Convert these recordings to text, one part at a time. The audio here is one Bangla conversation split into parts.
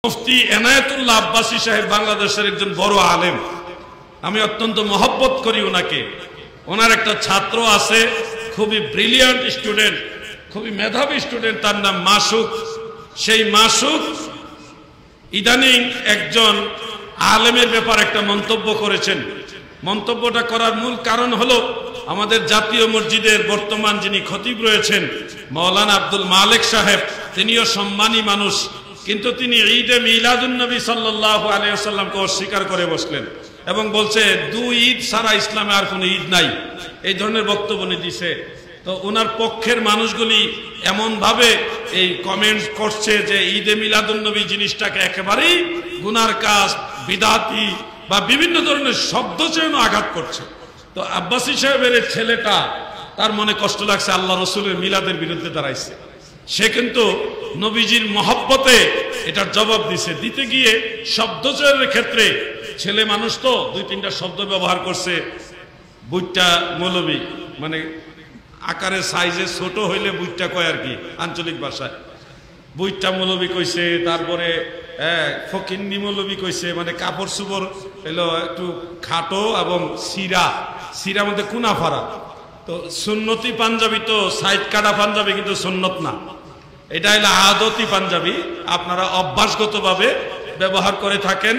মুফতি এনায়েতুল্লাহ আব্বাসী সাহেব বাংলাদেশের একজন বড় আলেম। আমি অত্যন্ত মহব্বত করি ওনাকে। ওনার একটা ছাত্র আছে, খুবই ব্রিলিয়ান্ট স্টুডেন্ট, খুবই মেধাবী স্টুডেন্ট, তার নাম মাসুক। সেই মাসুক ইদানিং একজন আলেমের ব্যাপারে একটা মন্তব্য করেছেন। মন্তব্যটা করার মূল কারণ হলো আমাদের জাতীয় মসজিদের বর্তমান যিনি খতিব রয়েছেন মাওলানা আব্দুল মালেক সাহেব, তিনিও সম্মানী মানুষ, কিন্তু তিনি ঈদে মিলাদুন নবী সাল্লাল্লাহু আলাইহি ওয়াসাল্লামকে অস্বীকার করে বসলেন এবং বলছে দুই ঈদ সারা ইসলামে আর কোনো ঈদ নাই, এই ধরনের বক্তব্য দিছে। তো ওনার পক্ষের মানুষগুলি এমন ভাবে এই কমেন্ট করছে যে ঈদে মিলাদুন নবী জিনিসটাকে একেবারেই গুনার কাজ, বিদাতি বা বিভিন্ন ধরনের শব্দ চেয়েও আঘাত করছে। তো আব্বাসী সাহেবের ছেলেটা, তার মনে কষ্ট লাগছে, আল্লাহ রসুলের মিলাদের বিরুদ্ধে দাঁড়াইছে। সে কিন্তু নবীজির মহব্বতে এটার জবাব দিছে। দিতে গিয়ে শব্দচয়নের ক্ষেত্রে ছেলে মানুষ তো দুই তিনটা শব্দ ব্যবহার করছে। বুইটা মৌলবী, মানে আকারে সাইজে ছোট হইলে বুইটা কয় আর কি আঞ্চলিক ভাষায়, বুইটা মৌলবী কইছে। তারপরে ফকিন্নি মৌলবী কইছে, মানে কাপড় চুপড় এলো একটু খাটো এবং সিরা মধ্যে কুনাফারা। তো সুন্নতি পাঞ্জাবি তো সাইড কাটা পাঞ্জাবি কিন্তু সুন্নত না, এটা হলো আদতি পাঞ্জাবি, আপনারা অভ্যাসগতভাবে ব্যবহার করে থাকেন।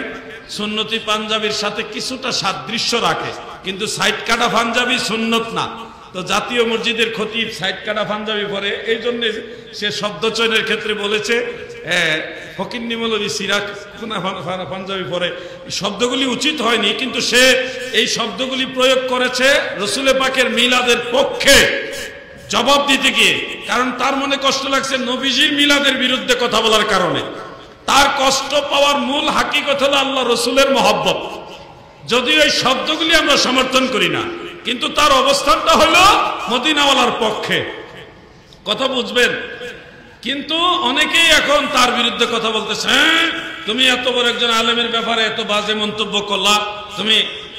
সুন্নতি পাঞ্জাবির সাথে কিছুটা সাদৃশ্য রাখে, কিন্তু সাইড কাটা পাঞ্জাবি সুন্নত না। তো জাতীয় মসজিদের খতিব সাইড কাটা পাঞ্জাবি পরে, এই জন্য সে শব্দ চয়নের ক্ষেত্রে বলেছে ফকিন্নি মৌলবী সিরাক পাঞ্জাবি পরে। শব্দগুলি উচিত হয়নি, কিন্তু সে এই শব্দগুলি প্রয়োগ করেছে রসুলে পাকের মিলাদের পক্ষে জবাব দিতে গিয়ে। কারণ তার মনে কষ্ট লাগছে নবীজির মিলাদের বিরুদ্ধে কথা বলার কারণে। তার কষ্ট পাওয়ার মূল হাকিকত হলো আল্লাহ রসুলের মহব্বত। যদিও এই শব্দগুলি আমরা সমর্থন করি না, কিন্তু তার অবস্থানটা হলো মদিনাওয়ালার পক্ষে। কথা বুঝবেন? কিন্তু অনেকেই এখন তার বিরুদ্ধে কথা বলতেছে, হ্যাঁ তুমি এত বড় একজন আলেমের ব্যাপারে এত বাজে মন্তব্য করলা, তুমি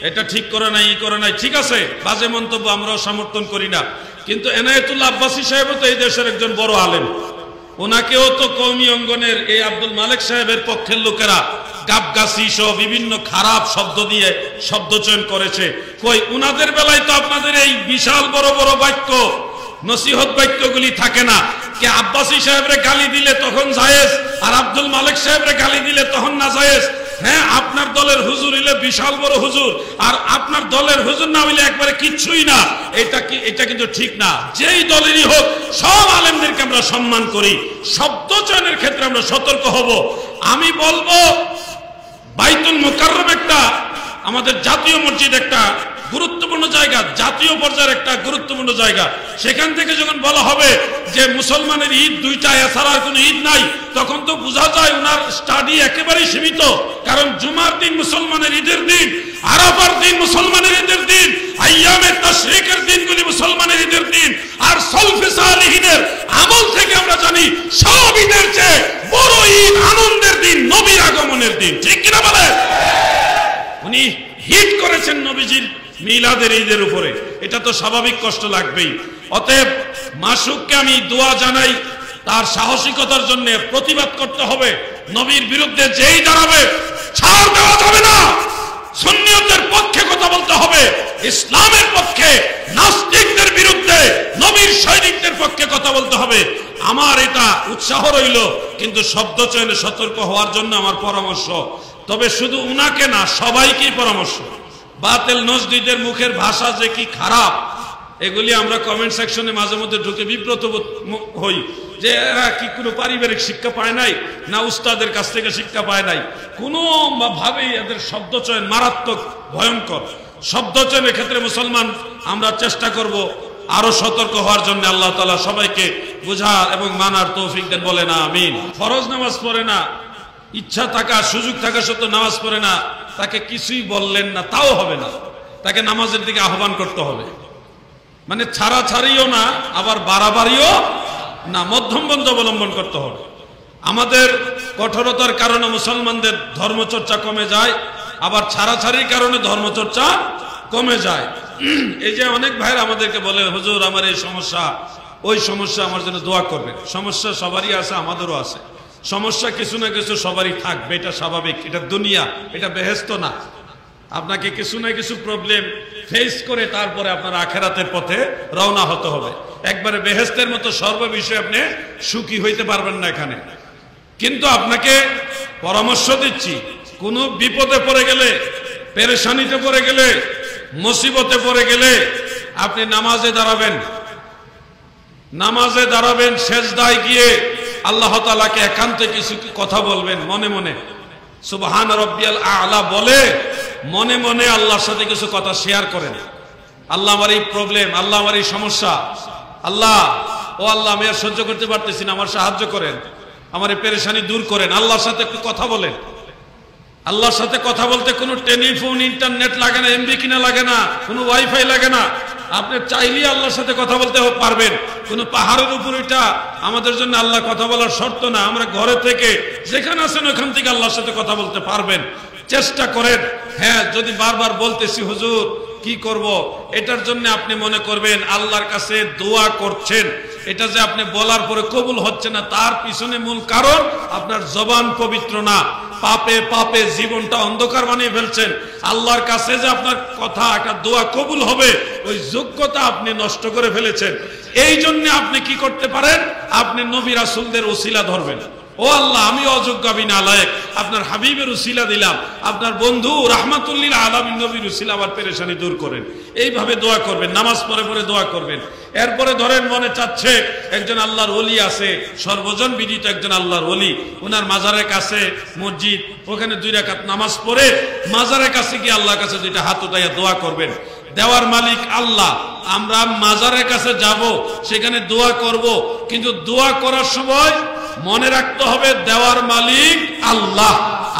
এটা ঠিক করে নাই, ই করে নাই। ঠিক আছে, বাজে মন্তব্য আমরাও সমর্থন করি না, কিন্তু এনায়েতুল্লাহ আব্বাসী সাহেবও তো এই দেশের একজন বড় আলেম। ওনাকেও তো কওমি অঙ্গনের এই আব্দুল মালেক সাহেবের পক্ষের লোকেরা গাবগাছি সহ বিভিন্ন খারাপ শব্দ দিয়ে শব্দচয়ন করেছে। কই উনাদের বেলায় তো আপনাদের এই বিশাল বড় বড় বাক্য, নসিহত বাক্যগুলি থাকে না। কে আব্বাসী সাহেবরে গালি দিলে তখন জায়েজ, আর আব্দুল মালেক সাহেবরে গালি দিলে তখন না জায়েজ। হ্যাঁ, আপনার দলের হুজুর হইলে বিশাল বড় হুজুর, আর আপনার দলের হুজুর না হইলে একবারে কিচ্ছুই না, এটা কিন্তু ঠিক না। যেই দলেরই হোক সব আলেমদেরকে আমরা সম্মান করি, শব্দ চয়নের ক্ষেত্রে আমরা সতর্ক হব। আমি বলবো বাইতুল মুকাররম একটা আমাদের জাতীয় মসজিদ, একটা গুরুত্বপূর্ণ জায়গা, জাতীয় পর্যায়ের একটা গুরুত্বপূর্ণ জায়গা। সেখান থেকে যখন বলা হবে যে মুসলমানের ঈদ দুইটা, এছাড়া আর কোনো ঈদ নাই, তখন তো বোঝা যায় ওনার স্টাডি একেবারেই সীমিত। কারণ জুমার দিন মুসলমানের ঈদের দিন, আরাফার দিন মুসলমানের ঈদের দিন, আইয়ামে তাশরিকের দিনগুলি মুসলমানের ঈদের দিন, আর সলফে সালিহিনের আমল থেকে আমরা জানি সব ঈদের চেয়ে বড় ঈদ, আনন্দের দিন, নবীর আগমনের দিন। ঠিক কিনা বলেন? উনি হিট করেছেন নবীজির মিলাদের ঈদের উপরে, এটা তো স্বাভাবিক কষ্ট লাগবেই। অতএব মাসুককে আমি দোয়া জানাই, তার সাহসিকতার জন্য প্রতিবাদ করতে হবে। নবীর বিরুদ্ধে যেই দাঁড়াবে ছাড় দেওয়া যাবে না। সুন্নিয়তের পক্ষে কথা বলতে হবে, ইসলামের পক্ষে, নাস্তিকদের বিরুদ্ধে, নবীর সৈনিকদের পক্ষে কথা বলতে হবে। আমার এটা উৎসাহ রইল, কিন্তু শব্দ চয়নে সতর্ক হওয়ার জন্য আমার পরামর্শ। তবে শুধু উনাকে না, সবাইকেই পরামর্শ। বাতিল নজদিদের মুখের ভাষা যে কি খারাপ, এগুলি আমরা কমেন্ট সেকশনে মাঝে মধ্যে ঢুকে বিব্রত হই যে এরা কি কোনো পারিবারিক শিক্ষা পায় নাই, না উস্তাদের কাছ থেকে শিক্ষা পায় নাই। কোনো ভাবেই এদের শব্দচয়ন মারাত্মক, ভয়ঙ্কর। শব্দচয়নের ক্ষেত্রে মুসলমান আমরা চেষ্টা করব আরো সতর্ক হওয়ার জন্য। আল্লাহ তাআলা সবাইকে বোঝার এবং মানার তৌফিক দেন, বলে না আমিন। ফরজ নামাজ পড়ে না, ইচ্ছা থাকা সুযোগ থাকা সত্ত্বেও নামাজ পড়ে না, তাকে কিছুই বললেন না, তাও হবে না। তাকে নামাজের দিকে আহ্বান করতে হবে, মানে ছাড়াছাড়িও না, আবার বাড়াবাড়িও না, মধ্যমপন্থা অবলম্বন করতে হবে। আমাদের কঠোরতার কারণে মুসলমানদের ধর্মচর্চা কমে যায়, আবার ছাড়াছাড়ির কারণে ধর্মচর্চা কমে যায়। এই যে অনেক ভাইরা আমাদেরকে বলে, হুজুর আমার এই সমস্যা, ওই সমস্যা, আমার জন্য দোয়া করবেন। সমস্যা সবারই আছে, আমাদেরও আছে। সমস্যা কিছু না কিছু সবারই থাকবে, এটা স্বাভাবিক, এটা দুনিয়া, এটা বেহেশত না। আপনাকে কিছু না কিছু প্রবলেম ফেস করে তারপরে আপনার আখেরাতের পথে রওনা হতে হবে। একবারে বেহেশতের মতো সর্ববিষয়ে আপনি সুখী হইতে পারবেন না এখানে। কিন্তু আপনাকে পরামর্শ দিচ্ছি, কোনো বিপদে পড়ে গেলে, পেরেশানিতে পড়ে গেলে, মুসিবতে পড়ে গেলে আপনি নামাজে দাঁড়াবেন, নামাজে দাঁড়াবেন, সেজদায় গিয়ে আল্লাহ তাআলাকে একান্তে কিছু কথা বলবেন, মনে মনে সুবহান রাব্বিয়াল আ'লা বলে মনে মনে আল্লাহর সাথে কিছু কথা শেয়ার করেন। আল্লাহ আমার এই প্রবলেম, আল্লাহ আমার এই সমস্যা, আল্লাহ ও আল্লাহ আমি আর সহ্য করতে পারতেছি না, আমার সাহায্য করেন, আমার এই পেরেশানি দূর করেন। আল্লাহর সাথে একটু কথা বলেন। আল্লাহর সাথে কথা বলতে কোনো টেলিফোন, ইন্টারনেট লাগে না, এমবি কিনা লাগে না, কোনো ওয়াইফাই লাগে না। আপনি চাইলেই আল্লাহর সাথে কথা বলতে পারবেন। কোনো পাহাড়ের উপর এটা আমাদের জন্য আল্লাহ কথা বলার শর্ত না। আমরা ঘরে থেকে যেখানে আছেন ওখান থেকে আল্লাহর সাথে কথা বলতে পারবেন। চেষ্টা করেন। হ্যাঁ, যদি বারবার বলতেছি হুজুর কি করব, এটার জন্য আপনি মনে করবেন আল্লাহর কাছে দোয়া করছেন, এটা যে আপনি বলার পরে কবুল হচ্ছে না, তার পিছনে মূল কারণ আপনার জবান পবিত্র না, পাপে পাপে জীবনটা অন্ধকার বানিয়ে ফেলছেন। আল্লাহর কাছে যে আপনার কথা, একটা দোয়া কবুল হবে, ওই যোগ্যতা আপনি নষ্ট করে ফেলেছেন। এই জন্য আপনি কি করতে পারেন, আপনি নবী রাসূলদের ওসিলা ধরবেন। ও আল্লাহ, আমি অযোগ্য, আমি নালায়েক, আপনার হাবিবের উসিলা দিলাম, আপনার বন্ধু রাহমাতুল লিল আলামিন নবীর উসিলা আমার পেরেশানি দূর করেন। এইভাবে দোয়া করবেন, নামাজ পড়ে পড়ে দোয়া করবেন। এরপরে ধরেন মনে চাচ্ছে একজন আল্লাহর ওলি আছে, সর্বজন বিদিত একজন আল্লাহর ওলি, ওনার মাজারের কাছে মসজিদ, ওখানে 2 রাকাত নামাজ পড়ে মাজারের কাছে গিয়ে আল্লাহর কাছে 2টা হাত উঠাইয়া দোয়া করবেন। দেওয়ার মালিক আল্লাহ, আমরা মাজারের কাছে যাব, সেখানে দোয়া করব, কিন্তু দোয়া করার সময় মনে রাখতে হবে দেওয়ার মালিক আল্লাহ,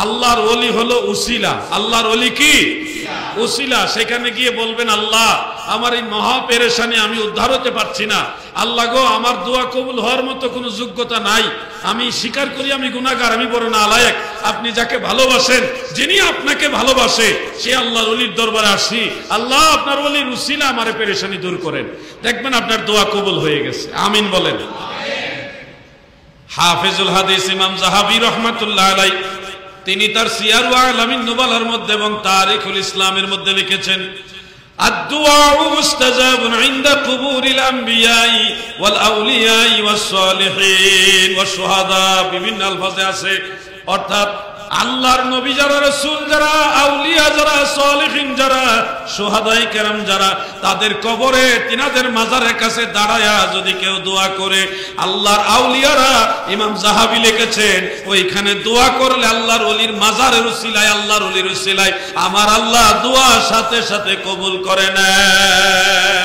আল্লাহর ওলি হলো উসিলা। আল্লাহর ওলি কি? উসিলা। সেখানে গিয়ে বলবেন আল্লাহ আমার এই মহা পেরেশানি, আমি উদ্ধার হতে পারছি না, আল্লাহ গো আমার দোয়া কবুল হওয়ার মতো কোনো যোগ্যতা নাই, আমি স্বীকার করি আমি গুনাহগার, আমি বড় নালায়েক। আপনি যাকে ভালোবাসেন, যিনি আপনাকে ভালোবাসে, সে আল্লাহর ওলির দরবারে আসি, আল্লাহ আপনার ওলির উসিলা আমার পেরেশানি দূর করেন, দেখবেন আপনার দোয়া কবুল হয়ে গেছে। আমিন বলেন। হাফেজুল হাদিস ইমাম যাহাবী রাহমাতুল্লাহ আলাইহি তিনি তার সিয়ার ওয়া আলামিন নুবালার মধ্যে এবং তারিখুল ইসলামের মধ্যে লিখেছেন, আদ-দুআউ মুস্তাজাবুন ইনদা কুবুরিল আমবিয়াই ওয়াল আউলিয়াই ওয়াস সালিহিন ওয়াস শুহাদা, বিভিন্ন আলফাজে আছে। অর্থাৎ আল্লাহর নবী যারা, রাসূল যারা, আউলিয়া যারা, সালিহিন যারা, শুহাদায়ে কেরাম যারা, তাদের কবরে তিনাদের মাজারের কাছে দাঁড়ায়া যদি কেউ দোয়া করে, আল্লাহর আউলিয়ারা, ইমাম যাহাবী লিখেছেন, ওইখানে দোয়া করলে আল্লাহর ওলির মাজারের উসিলায়, আল্লাহর ওলির উসিলায় আমার আল্লাহ দোয়া সাথে সাথে কবুল করে নেয়।